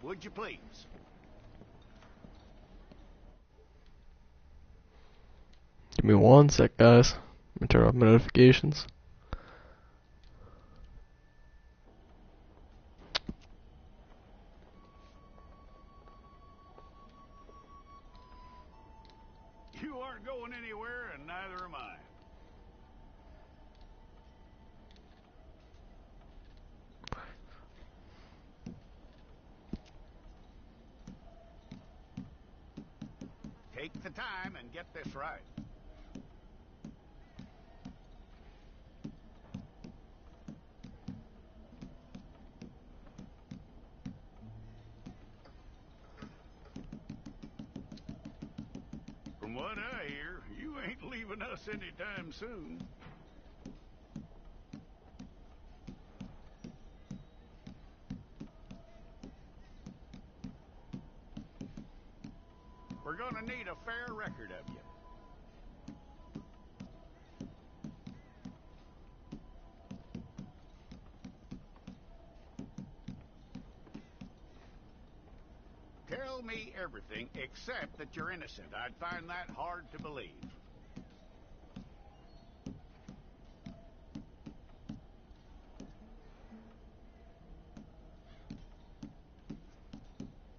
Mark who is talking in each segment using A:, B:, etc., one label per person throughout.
A: would you please?
B: Give me one sec, guys. Let me turn off my notifications.
A: You aren't going anywhere, and neither am I. Take the time and get this right. From what I hear, you ain't leaving us anytime soon. We're gonna need a fair record of you. Tell me everything except that you're innocent. I'd find that hard to believe.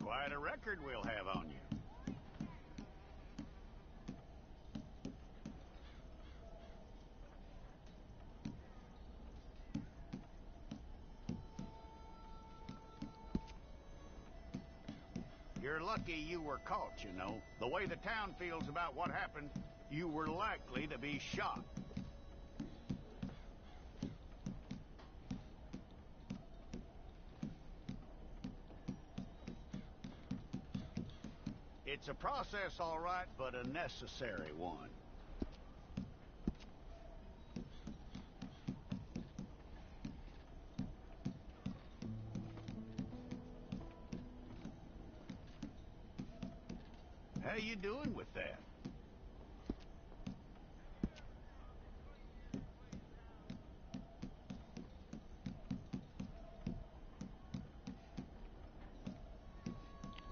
A: Quite a record we'll have on you. You're lucky you were caught, you know. The way the town feels about what happened, you were likely to be shot. It's a process, all right, but a necessary one. How you doing with that?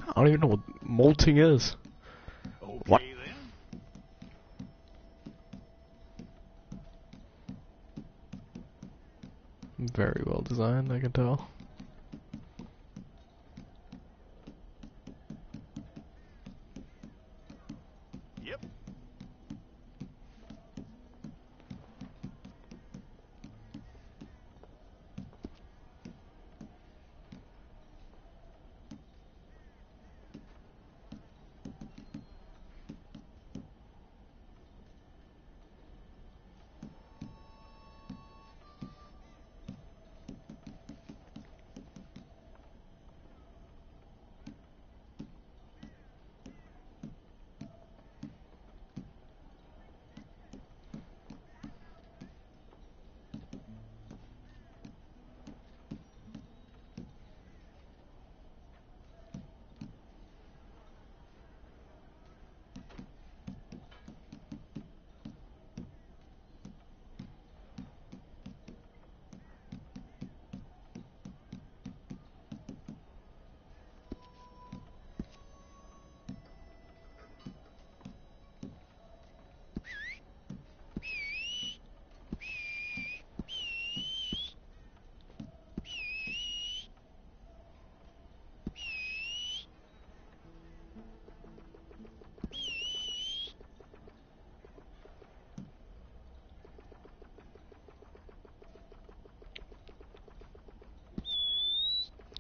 B: I don't even know what molting is.
A: Okay,
B: What?
A: then.
B: Very well designed, I can tell.
A: Yep.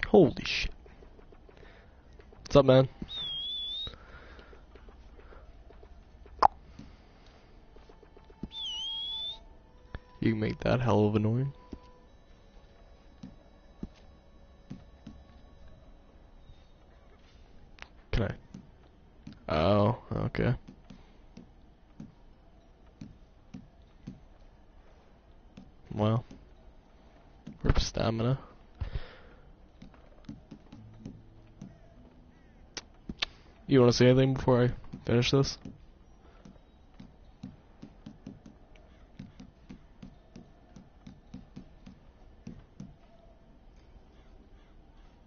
B: Holy shit. What's up, man? You can make that hell of annoying. Can I? Oh, okay. Well, rip stamina. You want to say anything before I finish this?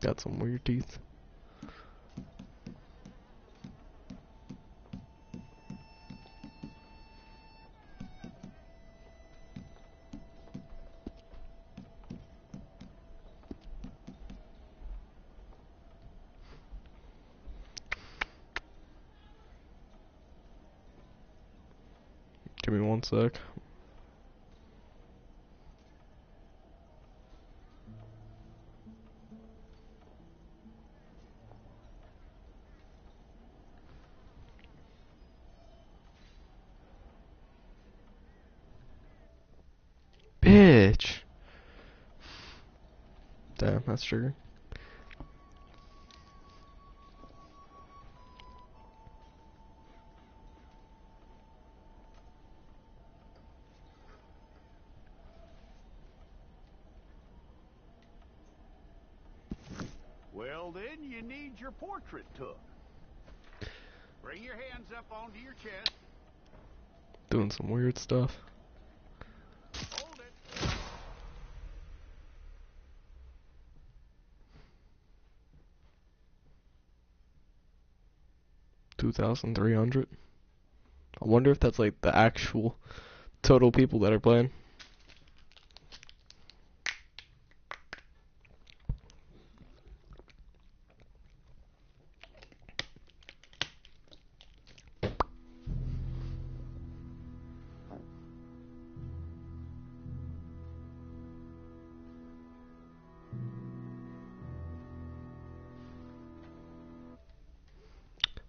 B: Got some weird teeth. Give me one sec. Bitch! Damn, that's triggering.
A: Well, then, you need your portrait took. Bring your hands up onto your chest.
B: Doing some weird stuff.
A: Hold it.
B: 2,300. I wonder if that's like the actual total people that are playing.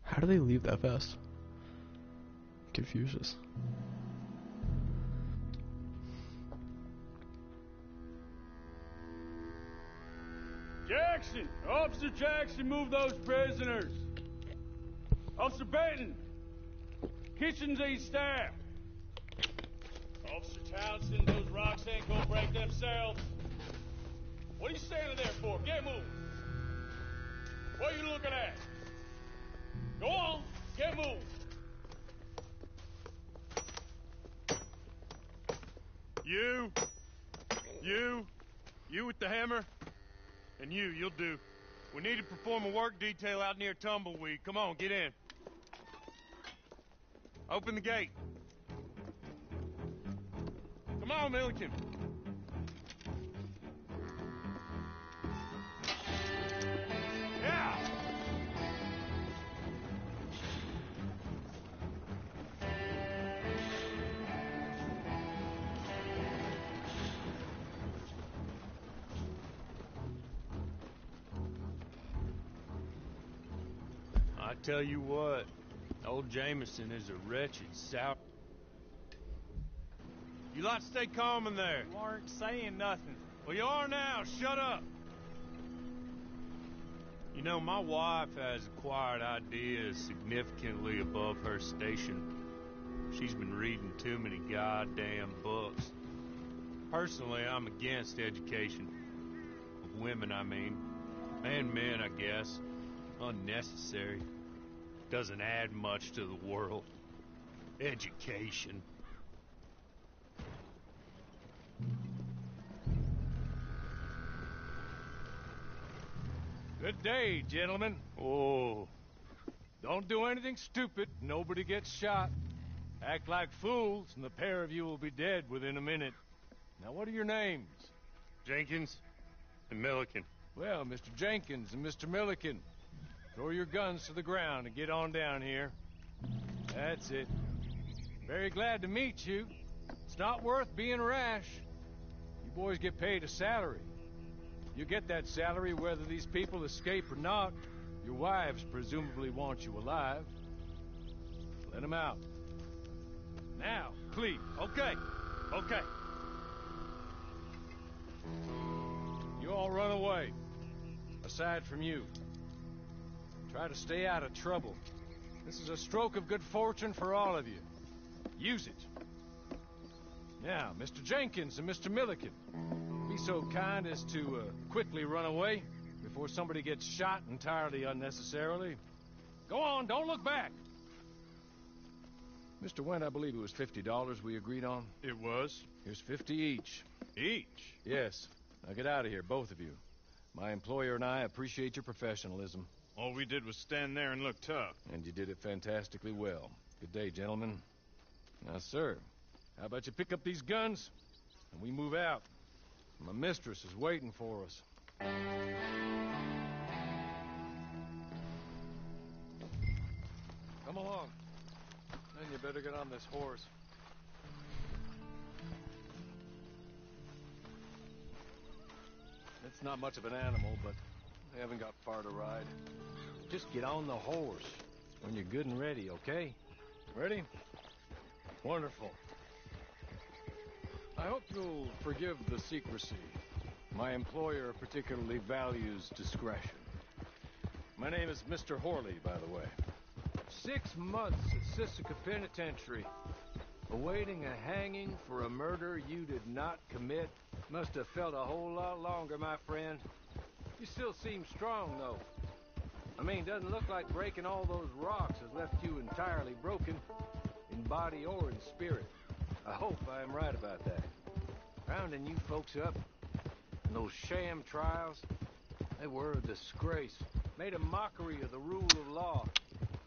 B: How do they leave that fast? Confucius.
C: Jackson! Officer Jackson, move those prisoners! Officer Benton! Kitchens these staff! Officer Townsend, those rocks ain't gonna break themselves. What are you standing there for? Get moving! What are you looking at? Go on, get moving!
D: You with the hammer? And you'll do. We need to perform a work detail out near Tumbleweed. Come on, get in. Open the gate. Come on, Milliken. Yeah! I tell you what, old Jameson is a wretched sour... You lot stay calm in there.
C: You aren't saying nothing.
D: Well, you are now. Shut up. You know, my wife has acquired ideas significantly above her station. She's been reading too many goddamn books. Personally, I'm against education. Of women, I mean. And men, I guess. Unnecessary. Doesn't add much to the world. Education.
C: Good day, gentlemen.
D: Oh,
C: Don't do anything stupid. Nobody gets shot. Act like fools, and the pair of you will be dead within a minute. Now, what are your names?
D: Jenkins and Milliken.
C: Well, Mr. Jenkins and Mr. Milliken, throw your guns to the ground and get on down here. That's it. Very glad to meet you. It's not worth being rash. You boys get paid a salary. You get that salary whether these people escape or not. Your wives presumably want you alive. Let them out. Now, please.
D: Okay.
C: You all run away. Aside from you. Try to stay out of trouble. This is a stroke of good fortune for all of you. Use it. Now, Mr. Jenkins and Mr. Milliken, be so kind as to quickly run away before somebody gets shot entirely unnecessarily. Go on, don't look back. Mr. Wendt, I believe it was $50 we agreed on.
D: It was.
C: Here's 50 each.
D: Each?
C: Yes. Now get out of here, both of you. My employer and I appreciate your professionalism.
D: All we did was stand there and look tough.
C: And you did it fantastically well. Good day, gentlemen. Now, sir, how about you pick up these guns, and we move out? My mistress is waiting for us. Come along. Then you better get on this horse. It's not much of an animal, but they haven't got far to ride. Just get on the horse when you're good and ready, okay? Ready? Wonderful. I hope you'll forgive the secrecy. My employer particularly values discretion. My name is Mr. Horley, by the way. 6 months at Sisika Penitentiary, awaiting a hanging for a murder you did not commit. Must have felt a whole lot longer, my friend. You still seem strong, though. I mean, doesn't look like breaking all those rocks has left you entirely broken, in body or in spirit. I hope I am right about that. Rounding you folks up, and those sham trials, they were a disgrace. Made a mockery of the rule of law.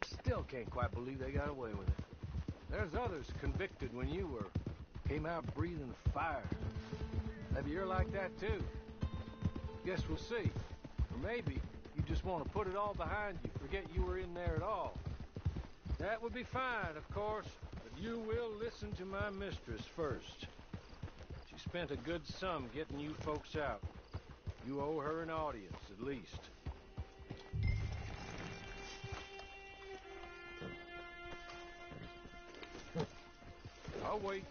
C: Still can't quite believe they got away with it. There's others convicted when you were. Came out breathing fire. Maybe you're like that too. Guess we'll see. Or maybe you just want to put it all behind you, forget you were in there at all. That would be fine, of course, but you will listen to my mistress first. She spent a good sum getting you folks out. You owe her an audience, at least. I'll wait.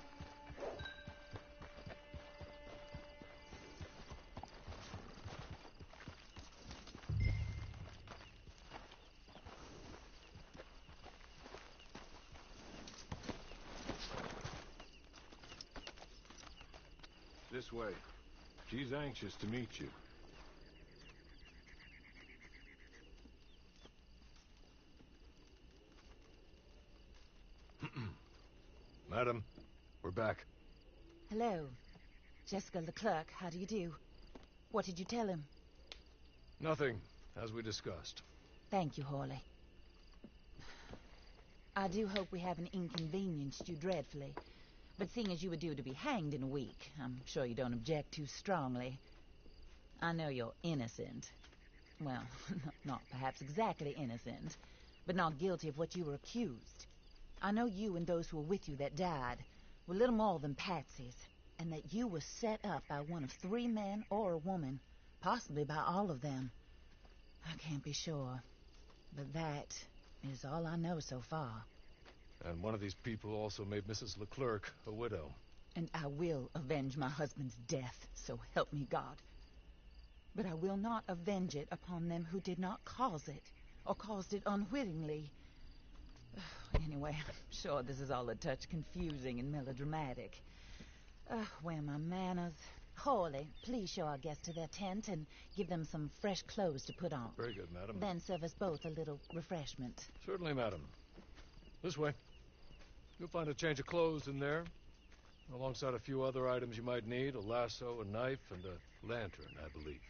C: This way. She's anxious to meet you. Madam, we're back.
E: Hello. Jessica Leclerc, how do you do? What did you tell him?
C: Nothing, as we discussed.
E: Thank you, Horley. I do hope we haven't inconvenienced you dreadfully. But seeing as you were due to be hanged in a week, I'm sure you don't object too strongly. I know you're innocent. Well, not perhaps exactly innocent, but not guilty of what you were accused. I know you and those who were with you that died were little more than patsies, and that you were set up by one of 3 men or a woman, possibly by all of them. I can't be sure, but that is all I know so far.
C: And one of these people also made Mrs. Leclerc a widow.
E: And I will avenge my husband's death, so help me God. But I will not avenge it upon them who did not cause it, or caused it unwittingly. Anyway, I'm sure this is all a touch confusing and melodramatic. Where are my manners? Horley, please show our guests to their tent and give them some fresh clothes to put on.
C: Very good, madam.
E: Then serve us both a little refreshment.
C: Certainly, madam. This way. You'll find a change of clothes in there, alongside a few other items you might need, a lasso, a knife, and a lantern, I believe.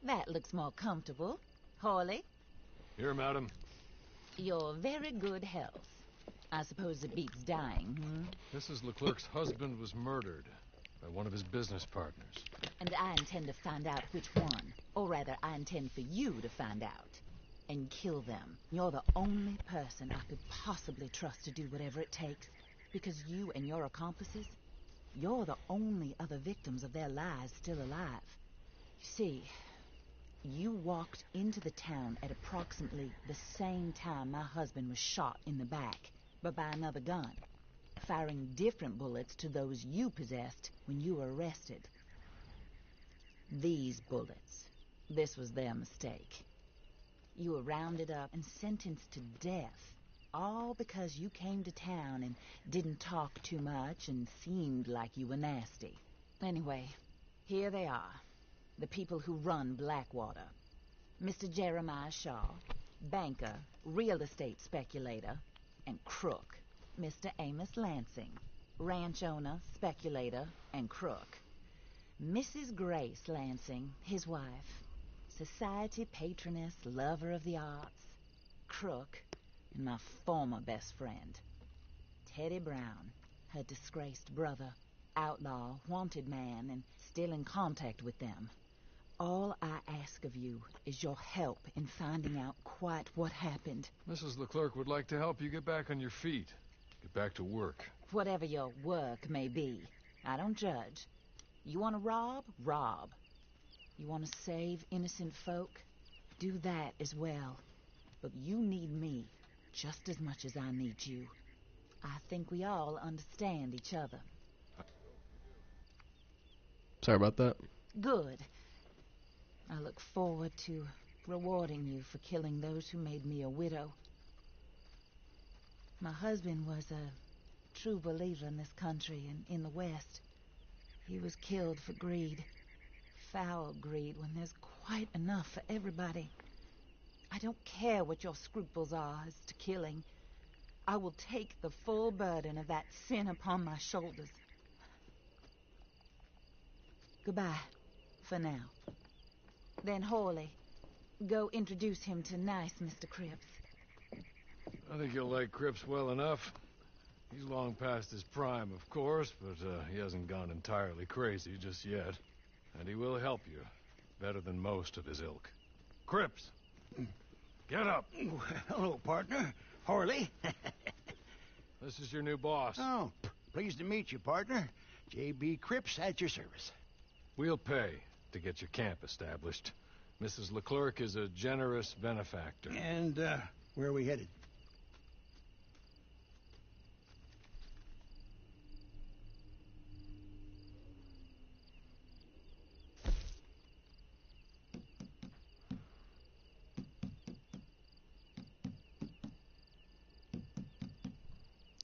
E: That looks more comfortable. Hawley,
C: Here, madam.
E: your very good health. I suppose it beats dying,
C: Mrs. Leclerc's husband was murdered by one of his business partners.
E: And I intend to find out which one. Or rather, I intend for you to find out. And kill them. You're the only person I could possibly trust to do whatever it takes. Because you and your accomplices, you're the only other victims of their lies still alive. You see, you walked into the town at approximately the same time my husband was shot in the back, but by another gun, firing different bullets to those you possessed when you were arrested. These bullets, this was their mistake. You were rounded up and sentenced to death, all because you came to town and didn't talk too much and seemed like you were nasty. Anyway, here they are, the people who run Blackwater. Mr. Jeremiah Shaw, banker, real estate speculator, and crook. Mr. Amos Lansing, ranch owner, speculator, and crook. Mrs. Grace Lansing, his wife, society patroness, lover of the arts, crook, and my former best friend. Teddy Brown, her disgraced brother, outlaw, wanted man, and still in contact with them. All I ask of you is your help in finding out quite what happened.
C: Mrs. Leclerc would like to help you get back on your feet. Get back to work.
E: Whatever your work may be, I don't judge. You want to rob? Rob. You want to save innocent folk? Do that as well. But you need me just as much as I need you. I think we all understand each other.
B: Sorry about that.
E: Good. I look forward to rewarding you for killing those who made me a widow. My husband was a true believer in this country and in the West. He was killed for greed. Foul greed when there's quite enough for everybody. I don't care what your scruples are as to killing. I will take the full burden of that sin upon my shoulders. Goodbye, for now. Then Hawley, go introduce him to nice Mr. Cripps.
C: I think you'll like Cripps well enough. He's long past his prime, of course, but he hasn't gone entirely crazy just yet. And he will help you better than most of his ilk. Cripps! Get up!
A: Hello, partner. Harley.
C: This is your new boss.
A: Oh, pleased to meet you, partner. J.B. Cripps at your service.
C: We'll pay to get your camp established. Mrs. Leclerc is a generous benefactor.
A: And, where are we headed?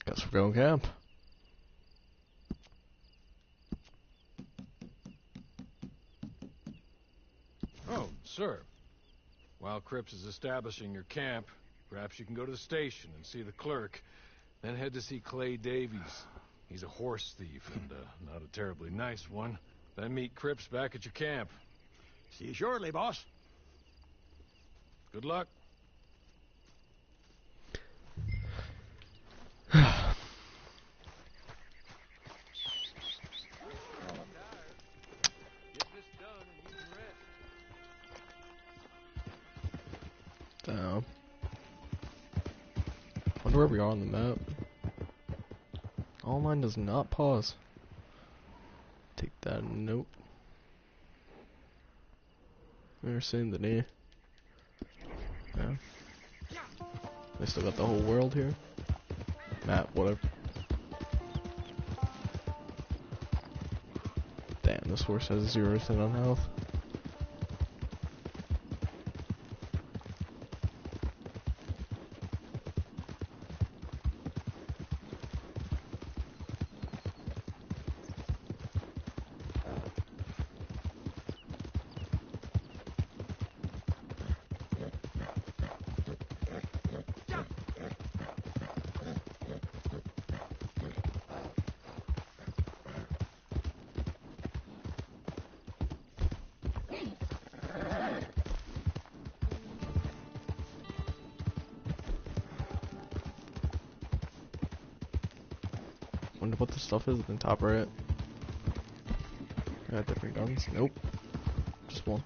B: Guess we're going camp.
C: Oh, sir. While Cripps is establishing your camp, perhaps you can go to the station and see the clerk, then head to see Clay Davies. He's a horse thief and not a terribly nice one. Then meet Cripps back at your camp.
A: See you shortly, boss.
C: Good luck.
B: Damn. Wonder where we are on the map. Online does not pause. Take that note. We're seeing the knee. Yeah. They still got the whole world here. Map, whatever. Damn, this horse has 0% on health. Wonder what the stuff is in the top right. Got different guns. Nope. Just one.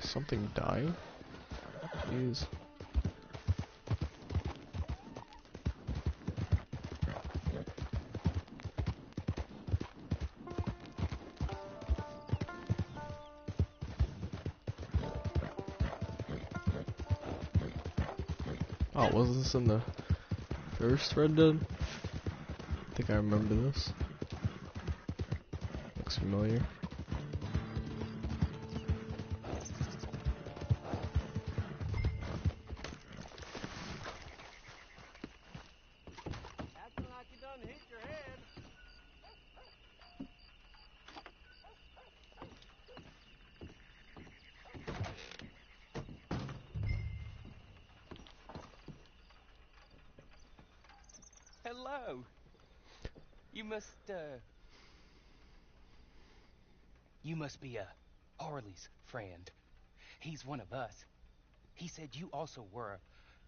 B: Something dying? Jeez. Oh, wasn't this in the first Red Dead? I think I remember this. Looks familiar.
C: Acting like you done hit your head.
F: Hello. You must be Harley's friend. He's one of us. He said you also were a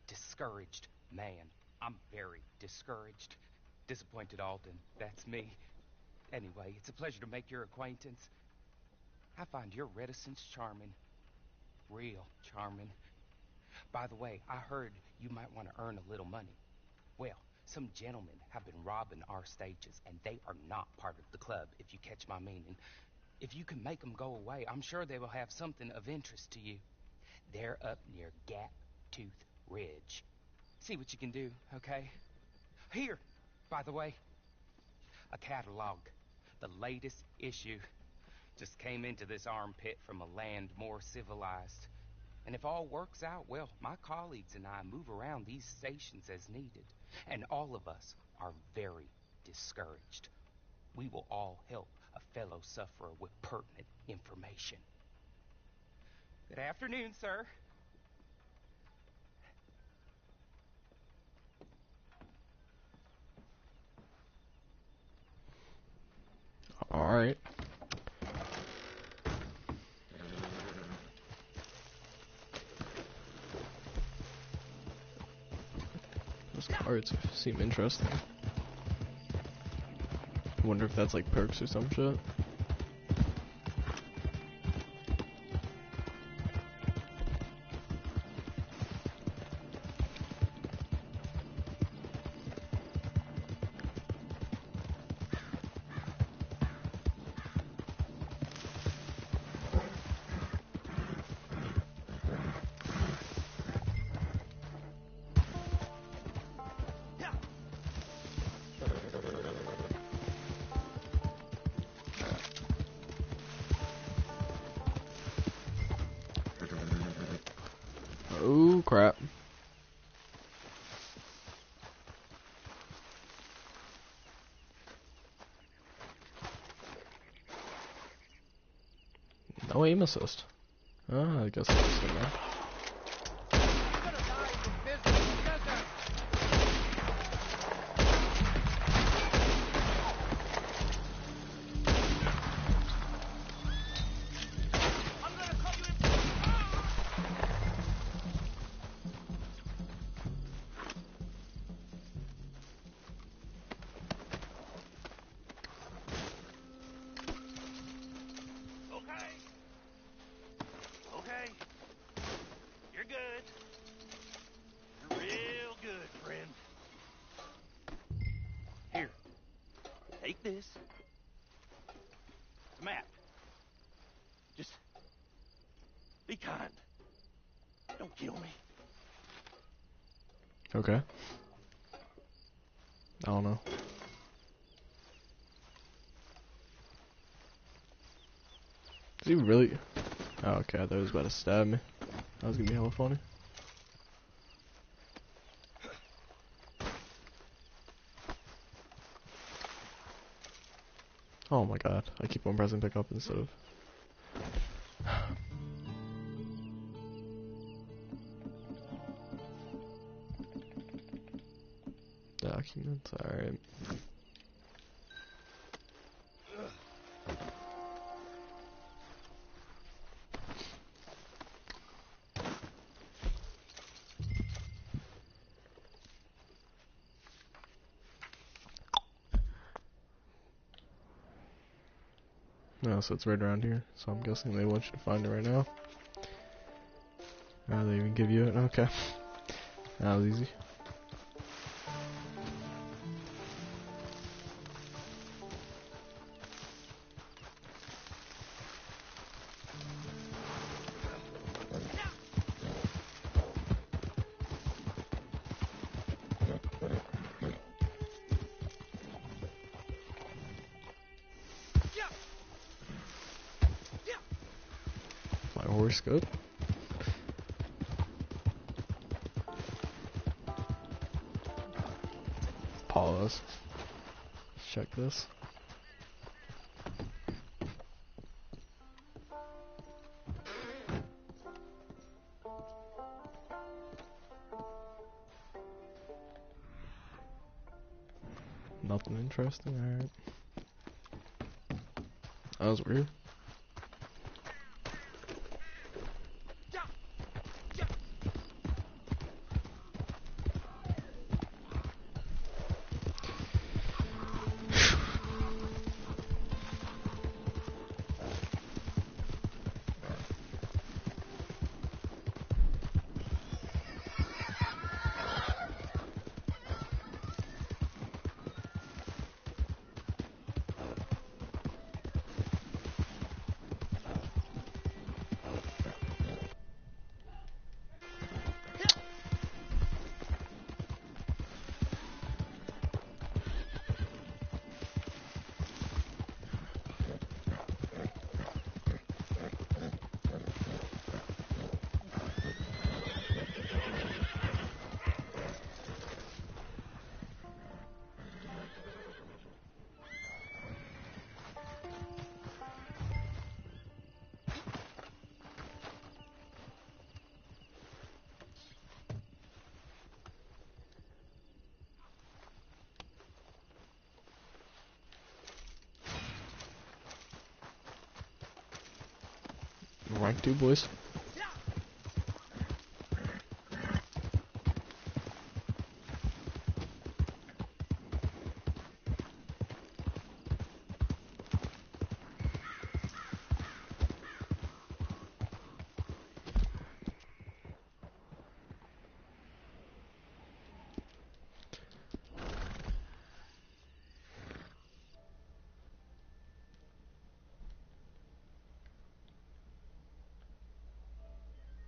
F: discouraged man. I'm very discouraged. Disappointed Alden, that's me. Anyway, it's a pleasure to make your acquaintance. I find your reticence charming. Real charming. By the way, I heard you might want to earn a little money. Well, some gentlemen have been robbing our stages, and they are not part of the club, if you catch my meaning. If you can make them go away, I'm sure they will have something of interest to you. They're up near Gap Tooth Ridge. See what you can do, okay? Here, by the way, a catalog. The latest issue. Just came into this armpit from a land more civilized. And if all works out, well, my colleagues and I move around these stations as needed. And all of us are very discouraged. We will all help a fellow sufferer with pertinent information. Good afternoon, sir.
B: Alright. Those cards seem interesting. I wonder if that's like perks or some shit. Oh crap. No aim assist. Ah, I guess that's good enough.
A: Okay. You're good. You're real good, friend. Here. Take this. It's a map. Just be kind. Don't kill me.
B: Okay. I don't know. Is he really? Oh, okay, I thought he was about to stab me. That was gonna be hella funny. Oh my god, I keep on pressing pick up instead of... Yeah, I That's alright. No, so it's right around here. So I'm guessing they want you to find it right now. Oh, they even give you it? Okay. That was easy. My horoscope. Pause. Let's check this. Nothing interesting, alright. That was weird. Rank 2, boys.